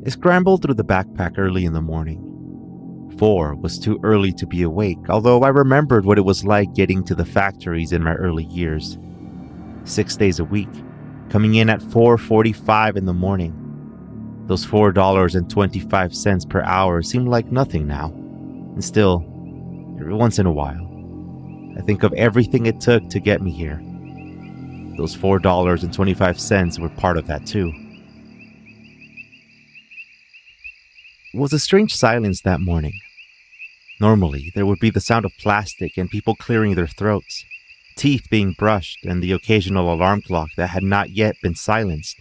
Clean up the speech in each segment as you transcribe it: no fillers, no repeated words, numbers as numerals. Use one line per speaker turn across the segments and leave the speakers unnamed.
I scrambled through the backpack early in the morning. 4 was too early to be awake, although I remembered what it was like getting to the factories in my early years. 6 days a week, coming in at 4:45 in the morning. Those $4.25 per hour seemed like nothing now, and still, every once in a while, I think of everything it took to get me here. Those $4.25 were part of that too. It was a strange silence that morning. Normally, there would be the sound of plastic and people clearing their throats, teeth being brushed, and the occasional alarm clock that had not yet been silenced.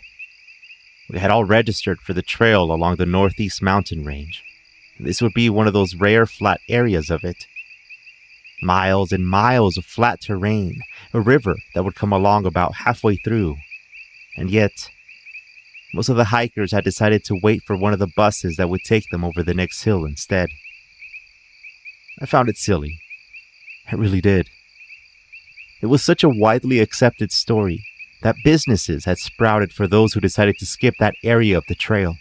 We had all registered for the trail along the northeast mountain range. This would be one of those rare flat areas of it. Miles and miles of flat terrain, a river that would come along about halfway through. And yet, most of the hikers had decided to wait for one of the buses that would take them over the next hill instead. I found it silly. I really did. It was such a widely accepted story that businesses had sprouted for those who decided to skip that area of the trail.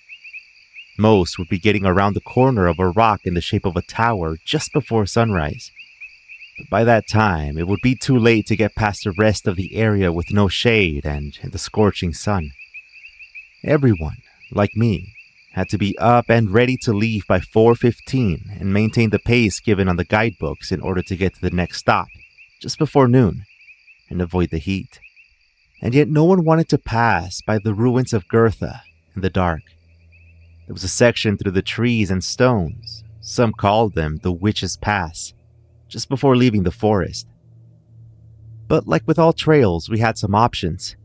Most would be getting around the corner of a rock in the shape of a tower just before sunrise. But by that time, it would be too late to get past the rest of the area with no shade and in the scorching sun. Everyone, like me, had to be up and ready to leave by 4:15 and maintain the pace given on the guidebooks in order to get to the next stop, just before noon, and avoid the heat. And yet no one wanted to pass by the ruins of Gertha in the dark. There was a section through the trees and stones, some called them the Witch's Pass, just before leaving the forest. But like with all trails, we had some options.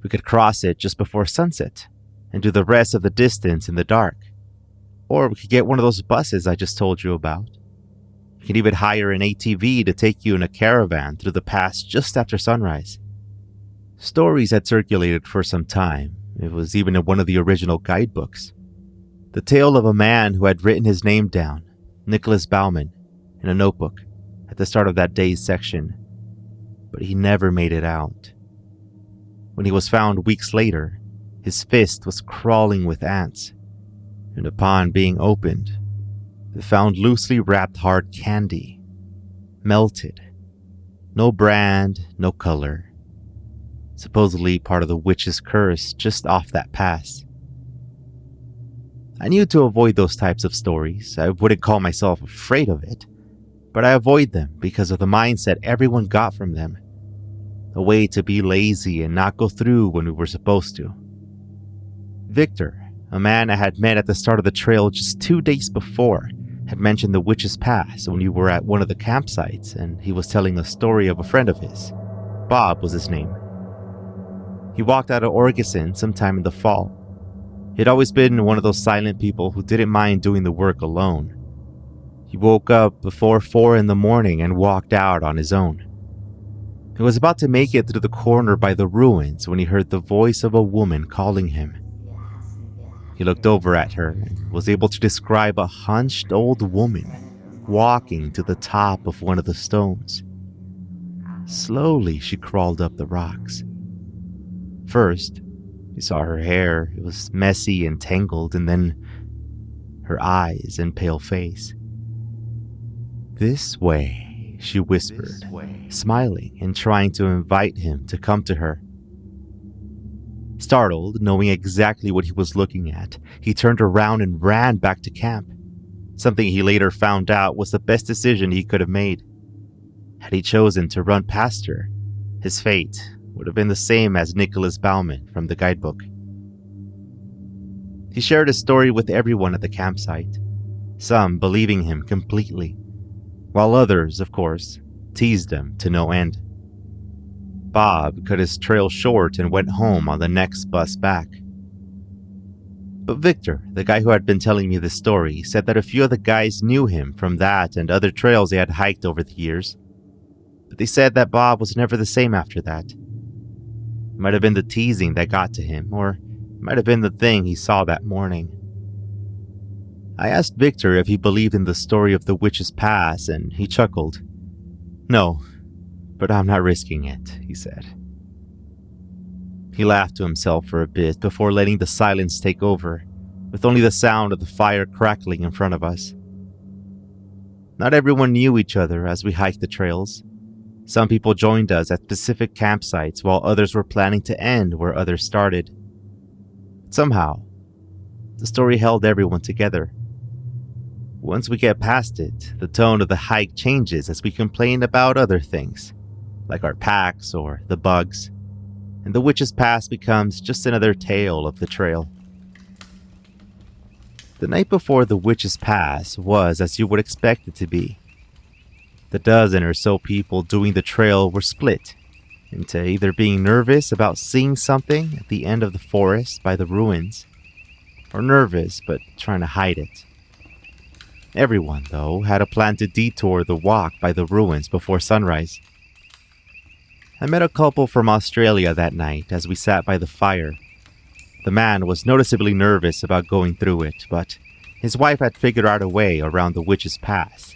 We could cross it just before sunset and do the rest of the distance in the dark. Or we could get one of those buses I just told you about. You could even hire an ATV to take you in a caravan through the pass just after sunrise. Stories had circulated for some time. It was even in one of the original guidebooks. The tale of a man who had written his name down, Nicholas Bauman, in a notebook at the start of that day's section. But he never made it out. When he was found weeks later, his fist was crawling with ants, and upon being opened, they found loosely wrapped hard candy, melted. No brand, no color. Supposedly part of the witch's curse just off that pass. I knew to avoid those types of stories. I wouldn't call myself afraid of it, but I avoid them because of the mindset everyone got from them. A way to be lazy and not go through when we were supposed to. Victor, a man I had met at the start of the trail just 2 days before, had mentioned the Witch's Pass when we were at one of the campsites, and he was telling a story of a friend of his. Bob was his name. He walked out of Orgeson sometime in the fall. He'd always been one of those silent people who didn't mind doing the work alone. He woke up before 4 in the morning and walked out on his own. He was about to make it through the corner by the ruins when he heard the voice of a woman calling him. He looked over at her and was able to describe a hunched old woman walking to the top of one of the stones. Slowly, she crawled up the rocks. First, he saw her hair. It was messy and tangled, and then her eyes and pale face. "This way," she whispered, smiling and trying to invite him to come to her. Startled, knowing exactly what he was looking at, he turned around and ran back to camp. Something he later found out was the best decision he could have made. Had he chosen to run past her, his fate would have been the same as Nicholas Bauman from the guidebook. He shared his story with everyone at the campsite, some believing him completely, while others, of course, teased him to no end. Bob cut his trail short and went home on the next bus back. But Victor, the guy who had been telling me this story, said that a few of the guys knew him from that and other trails they had hiked over the years. But they said that Bob was never the same after that. It might have been the teasing that got to him, or it might have been the thing he saw that morning. I asked Victor if he believed in the story of the Witch's Pass, and he chuckled. "No, but I'm not risking it," he said. He laughed to himself for a bit before letting the silence take over, with only the sound of the fire crackling in front of us. Not everyone knew each other as we hiked the trails. Some people joined us at specific campsites while others were planning to end where others started. Somehow, the story held everyone together. Once we get past it, the tone of the hike changes as we complain about other things, like our packs or the bugs, and the Witch's Pass becomes just another tale of the trail. The night before the Witch's Pass was as you would expect it to be. The dozen or so people doing the trail were split into either being nervous about seeing something at the end of the forest by the ruins, or nervous but trying to hide it. Everyone, though, had a plan to detour the walk by the ruins before sunrise. I met a couple from Australia that night as we sat by the fire. The man was noticeably nervous about going through it, but his wife had figured out a way around the Witch's Pass,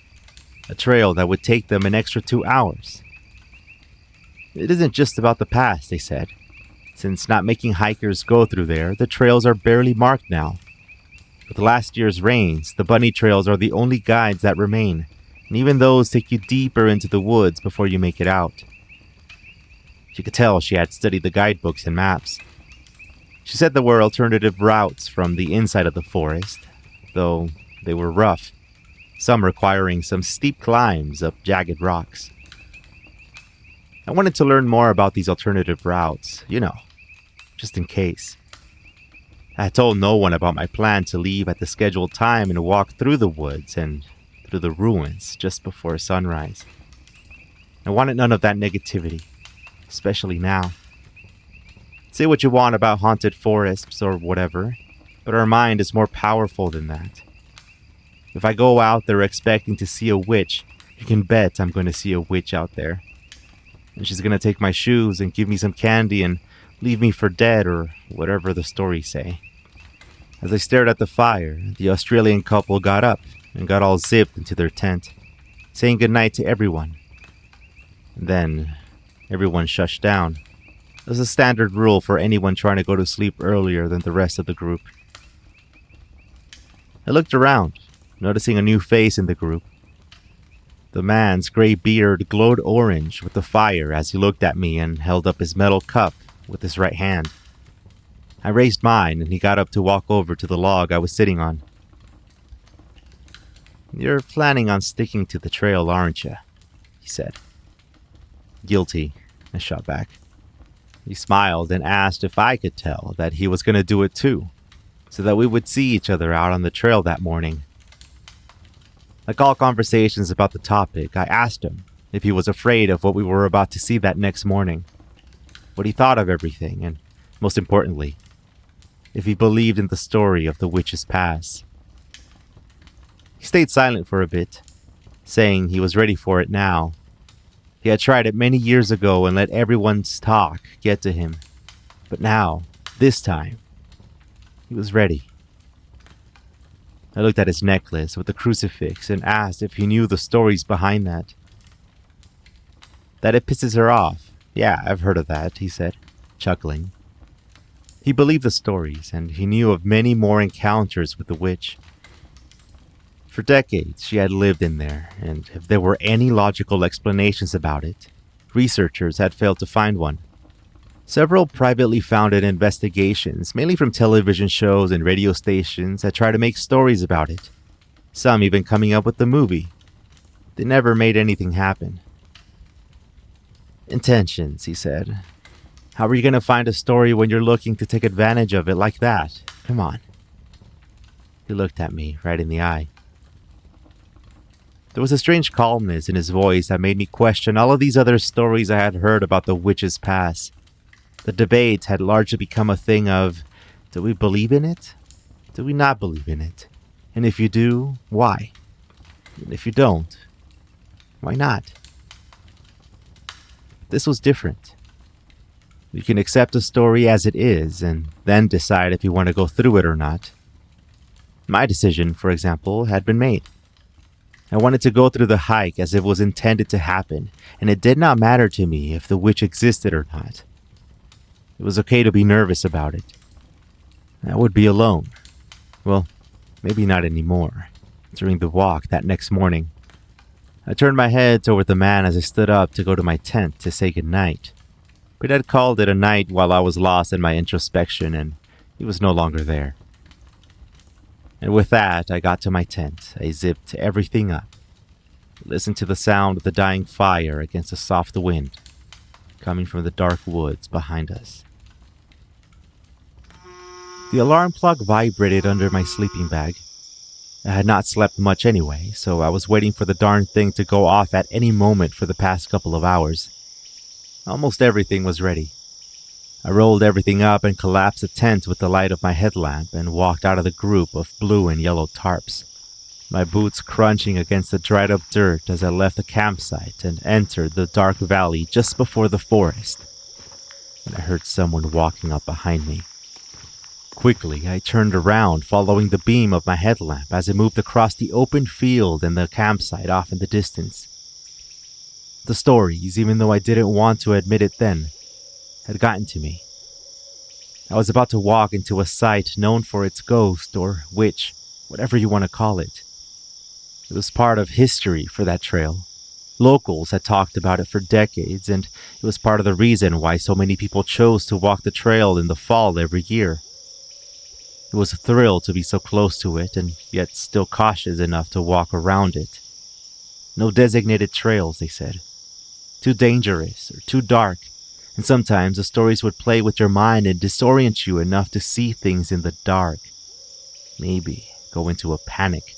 a trail that would take them an extra 2 hours. It isn't just about the pass, they said. Since not making hikers go through there, the trails are barely marked now. With last year's rains, the bunny trails are the only guides that remain, and even those take you deeper into the woods before you make it out. She could tell she had studied the guidebooks and maps. She said there were alternative routes from the inside of the forest, though they were rough, some requiring some steep climbs up jagged rocks. I wanted to learn more about these alternative routes, just in case. I had told no one about my plan to leave at the scheduled time and walk through the woods and through the ruins just before sunrise. I wanted none of that negativity, especially now. Say what you want about haunted forests or whatever, but our mind is more powerful than that. If I go out there expecting to see a witch, you can bet I'm going to see a witch out there. And she's going to take my shoes and give me some candy and leave me for dead or whatever the stories say. As I stared at the fire, the Australian couple got up and got all zipped into their tent, saying goodnight to everyone. And then, everyone shushed down. It was a standard rule for anyone trying to go to sleep earlier than the rest of the group. I looked around, noticing a new face in the group. The man's gray beard glowed orange with the fire as he looked at me and held up his metal cup with his right hand. I raised mine and he got up to walk over to the log I was sitting on. "You're planning on sticking to the trail, aren't you?" he said. "Guilty," I shot back. He smiled and asked if I could tell that he was going to do it too, so that we would see each other out on the trail that morning. Like all conversations about the topic, I asked him if he was afraid of what we were about to see that next morning, what he thought of everything, and, most importantly, if he believed in the story of the Witch's Pass. He stayed silent for a bit, saying he was ready for it now. He had tried it many years ago and let everyone's talk get to him, but now, this time, he was ready. I looked at his necklace with the crucifix and asked if he knew the stories behind that. "That it pisses her off. Yeah, I've heard of that," he said, chuckling. He believed the stories, and he knew of many more encounters with the witch. For decades, she had lived in there, and if there were any logical explanations about it, researchers had failed to find one. Several privately founded investigations, mainly from television shows and radio stations, had tried to make stories about it, some even coming up with the movie. They never made anything happen. "Intentions," he said. "How are you going to find a story when you're looking to take advantage of it like that? Come on." He looked at me right in the eye. There was a strange calmness in his voice that made me question all of these other stories I had heard about the Witch's Pass. The debate had largely become a thing of, do we believe in it? Do we not believe in it? And if you do, why? And if you don't, why not? This was different. You can accept a story as it is and then decide if you want to go through it or not. My decision, for example, had been made. I wanted to go through the hike as if it was intended to happen, and it did not matter to me if the witch existed or not. It was okay to be nervous about it. I would be alone. Well, maybe not anymore. During the walk that next morning, I turned my head toward the man as I stood up to go to my tent to say goodnight. But I'd called it a night while I was lost in my introspection, and he was no longer there. And with that, I got to my tent. I zipped everything up, listened to the sound of the dying fire against the soft wind coming from the dark woods behind us. The alarm clock vibrated under my sleeping bag. I had not slept much anyway, so I was waiting for the darn thing to go off at any moment for the past couple of hours. Almost everything was ready. I rolled everything up and collapsed the tent with the light of my headlamp and walked out of the group of blue and yellow tarps, my boots crunching against the dried-up dirt as I left the campsite and entered the dark valley just before the forest, when I heard someone walking up behind me. Quickly, I turned around, following the beam of my headlamp as it moved across the open field and the campsite off in the distance. The stories, even though I didn't want to admit it then, had gotten to me. I was about to walk into a site known for its ghost or witch, whatever you want to call it. It was part of history for that trail. Locals had talked about it for decades, and it was part of the reason why so many people chose to walk the trail in the fall every year. It was a thrill to be so close to it and yet still cautious enough to walk around it. No designated trails, they said. Too dangerous or too dark, and sometimes the stories would play with your mind and disorient you enough to see things in the dark. Maybe go into a panic,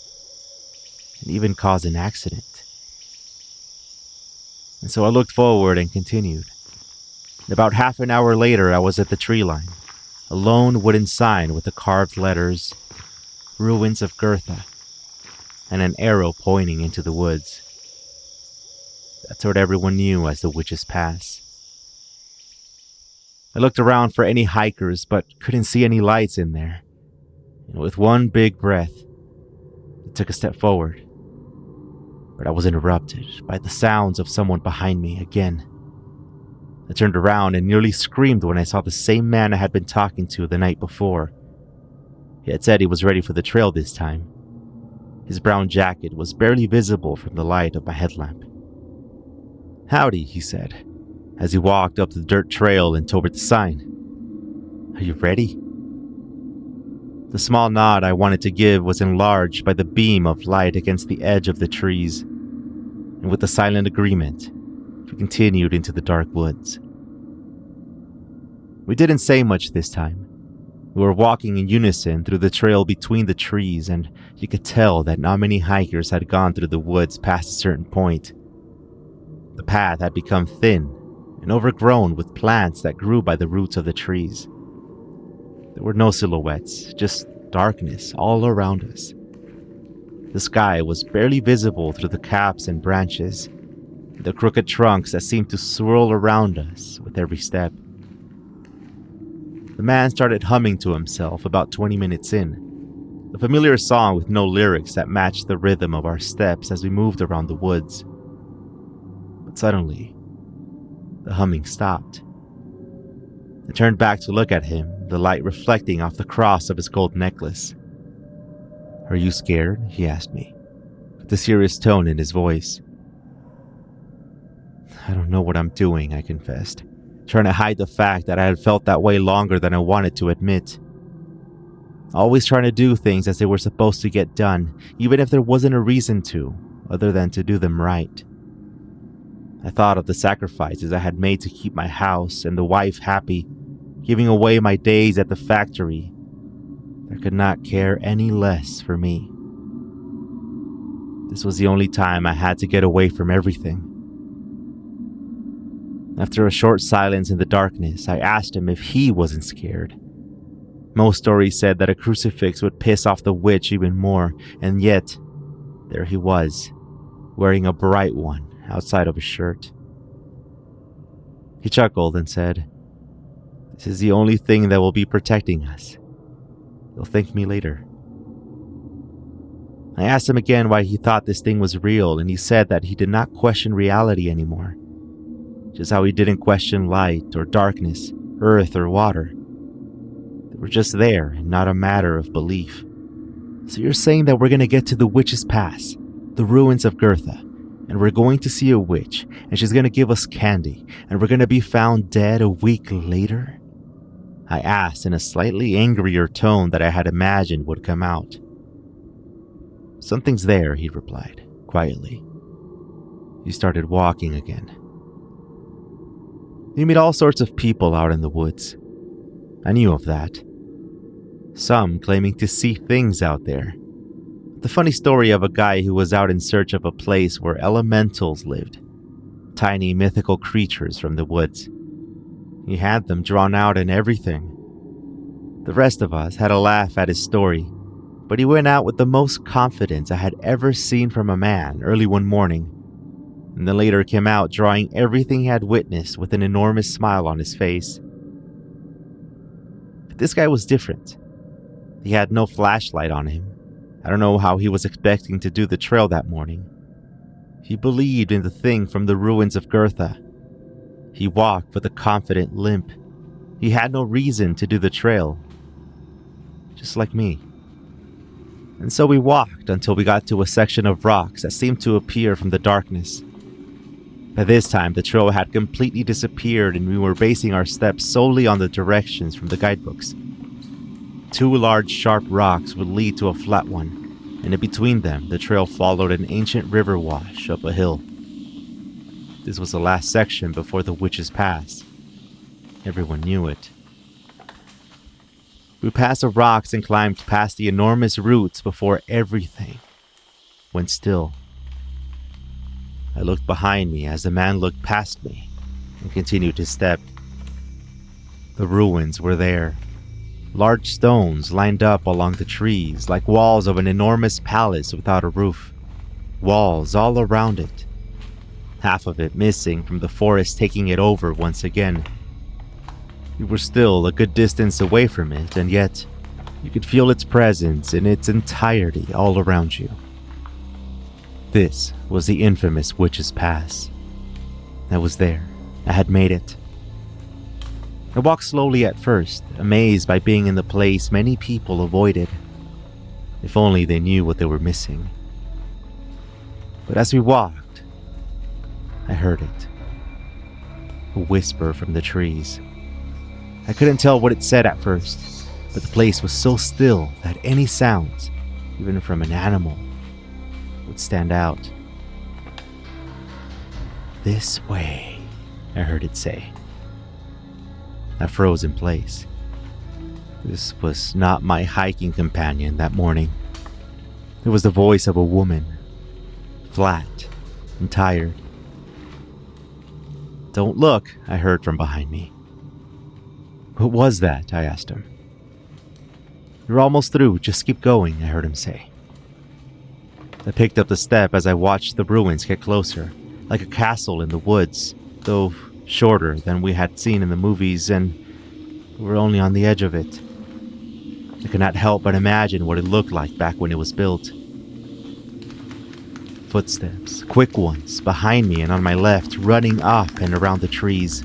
and even cause an accident. And so I looked forward and continued. About half an hour later, I was at the tree line. A lone wooden sign with the carved letters, Ruins of Gertha, and an arrow pointing into the woods. That's what everyone knew as the witch's pass. I looked around for any hikers, but couldn't see any lights in there. And with one big breath, I took a step forward. But I was interrupted by the sounds of someone behind me again. I turned around and nearly screamed when I saw the same man I had been talking to the night before. He had said he was ready for the trail this time. His brown jacket was barely visible from the light of my headlamp. "Howdy," he said, as he walked up the dirt trail and toward the sign. "Are you ready?" The small nod I wanted to give was enlarged by the beam of light against the edge of the trees, and with a silent agreement, we continued into the dark woods. We didn't say much this time. We were walking in unison through the trail between the trees, and you could tell that not many hikers had gone through the woods past a certain point. The path had become thin and overgrown with plants that grew by the roots of the trees. There were no silhouettes, just darkness all around us. The sky was barely visible through the caps and branches, the crooked trunks that seemed to swirl around us with every step. The man started humming to himself about 20 minutes in, a familiar song with no lyrics that matched the rhythm of our steps as we moved around the woods. But suddenly, the humming stopped. I turned back to look at him, the light reflecting off the cross of his gold necklace. "Are you scared?" he asked me, with a serious tone in his voice. "I don't know what I'm doing," I confessed, trying to hide the fact that I had felt that way longer than I wanted to admit. Always trying to do things as they were supposed to get done, even if there wasn't a reason to, other than to do them right. I thought of the sacrifices I had made to keep my house and the wife happy, giving away my days at the factory. I could not care any less for me. This was the only time I had to get away from everything. After a short silence in the darkness, I asked him if he wasn't scared. Most stories said that a crucifix would piss off the witch even more, and yet, there he was, wearing a bright one outside of his shirt. He chuckled and said, "This is the only thing that will be protecting us. You'll thank me later." I asked him again why he thought this thing was real, and he said that he did not question reality anymore. Just how he didn't question light or darkness, earth or water. They were just there and not a matter of belief. So you're saying that we're going to get to the Witch's Pass, the ruins of Gertha, and we're going to see a witch, and she's going to give us candy, and we're going to be found dead a week later? I asked in a slightly angrier tone that I had imagined would come out. Something's there, he replied, quietly. You started walking again. You meet all sorts of people out in the woods. I knew of that. Some claiming to see things out there. The funny story of a guy who was out in search of a place where elementals lived. Tiny mythical creatures from the woods. He had them drawn out and everything. The rest of us had a laugh at his story, but he went out with the most confidence I had ever seen from a man early one morning, and then later came out drawing everything he had witnessed with an enormous smile on his face. But this guy was different. He had no flashlight on him. I don't know how he was expecting to do the trail that morning. He believed in the thing from the ruins of Gertha. He walked with a confident limp. He had no reason to do the trail. Just like me. And so we walked until we got to a section of rocks that seemed to appear from the darkness. By this time, the trail had completely disappeared and we were basing our steps solely on the directions from the guidebooks. 2 large sharp rocks would lead to a flat one, and in between them, the trail followed an ancient river wash up a hill. This was the last section before the Witch's Pass. Everyone knew it. We passed the rocks and climbed past the enormous roots before everything went still. I looked behind me as the man looked past me and continued his step. The ruins were there. Large stones lined up along the trees like walls of an enormous palace without a roof. Walls all around it. Half of it missing from the forest taking it over once again. We were still a good distance away from it, and yet you could feel its presence in its entirety all around you. This was the infamous Witch's Pass. I was there. I had made it. I walked slowly at first, amazed by being in the place many people avoided. If only they knew what they were missing. But as we walked, I heard it. A whisper from the trees. I couldn't tell what it said at first, but the place was so still that any sounds, even from an animal, would stand out. This way, I heard it say. I froze in place. This was not my hiking companion that morning. It was the voice of a woman, flat and tired. Don't look, I heard from behind me. What was that? I asked him. You're almost through, just keep going, I heard him say. I picked up the step as I watched the ruins get closer, like a castle in the woods, though shorter than we had seen in the movies, and we were only on the edge of it. I could not help but imagine what it looked like back when it was built. Footsteps, quick ones, behind me and on my left, running up and around the trees.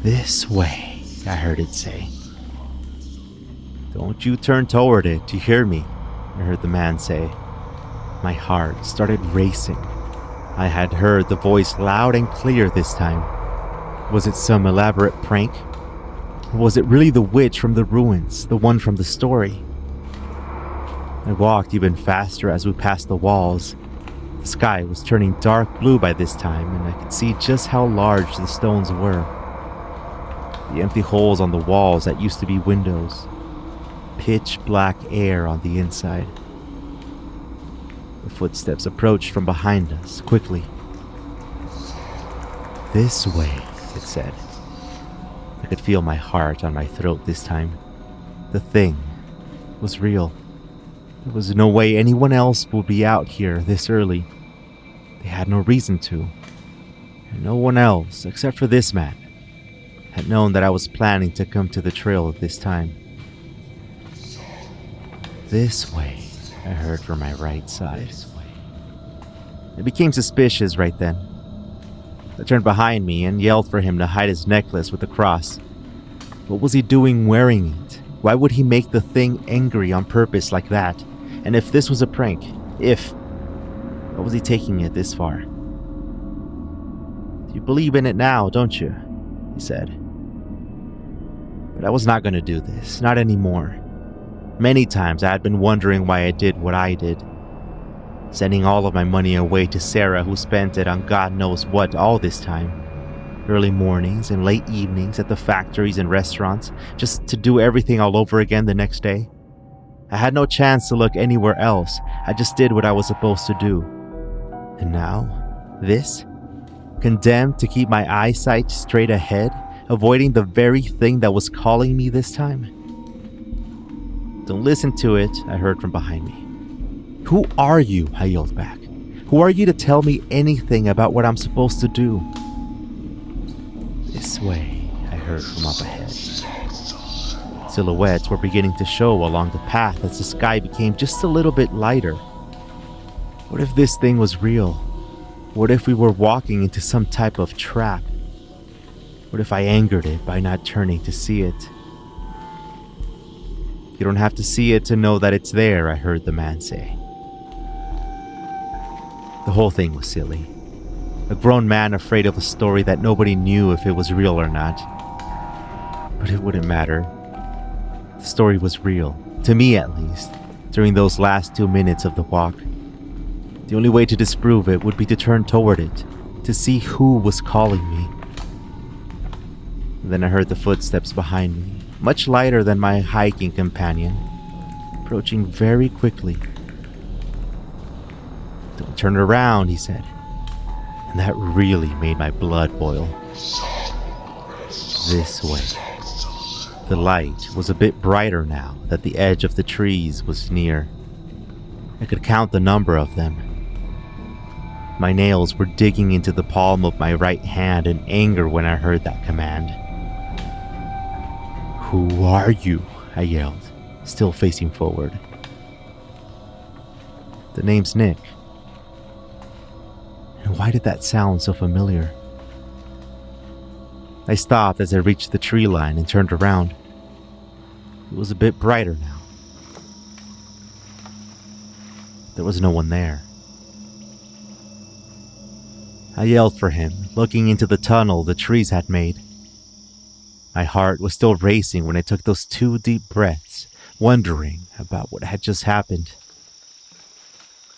This way, I heard it say. Don't you turn toward it, you hear me? I heard the man say. My heart started racing. I had heard the voice loud and clear this time. Was it some elaborate prank? Or was it really the witch from the ruins, the one from the story? I walked even faster as we passed the walls. The sky was turning dark blue by this time, and I could see just how large the stones were. The empty holes on the walls that used to be windows. Pitch black air on the inside. The footsteps approached from behind us, quickly. This way, it said. I could feel my heart on my throat this time. The thing was real. There was no way anyone else would be out here this early. They had no reason to. And no one else, except for this man, had known that I was planning to come to the trail at this time. This way, I heard from my right side. I became suspicious right then. I turned behind me and yelled for him to hide his necklace with the cross. What was he doing wearing it? Why would he make the thing angry on purpose like that? And if this was a prank, why was he taking it this far? You believe in it now, don't you? He said. But I was not going to do this, not anymore. Many times I had been wondering why I did what I did. Sending all of my money away to Sarah, who spent it on God knows what all this time. Early mornings and late evenings at the factories and restaurants, just to do everything all over again the next day. I had no chance to look anywhere else. I just did what I was supposed to do. And now, this? Condemned to keep my eyesight straight ahead, avoiding the very thing that was calling me this time? Don't listen to it, I heard from behind me. Who are you? I yelled back. Who are you to tell me anything about what I'm supposed to do? This way, I heard from up ahead. Silhouettes were beginning to show along the path as the sky became just a little bit lighter. What if this thing was real? What if we were walking into some type of trap? What if I angered it by not turning to see it? You don't have to see it to know that it's there, I heard the man say. The whole thing was silly. A grown man afraid of a story that nobody knew if it was real or not. But it wouldn't matter. The story was real, to me at least, during those last 2 minutes of the walk. The only way to disprove it would be to turn toward it, to see who was calling me. Then I heard the footsteps behind me, much lighter than my hiking companion, approaching very quickly. Don't turn around, he said. And that really made my blood boil. This way. The light was a bit brighter now that the edge of the trees was near. I could count the number of them. My nails were digging into the palm of my right hand in anger when I heard that command. Who are you? I yelled, still facing forward. The name's Nick. And why did that sound so familiar? I stopped as I reached the tree line and turned around. It was a bit brighter now. There was no one there. I yelled for him, looking into the tunnel the trees had made. My heart was still racing when I took those 2 deep breaths, wondering about what had just happened.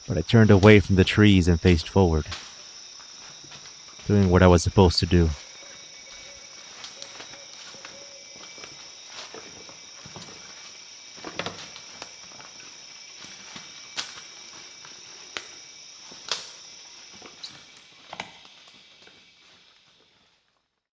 But I turned away from the trees and faced forward, doing what I was supposed to do.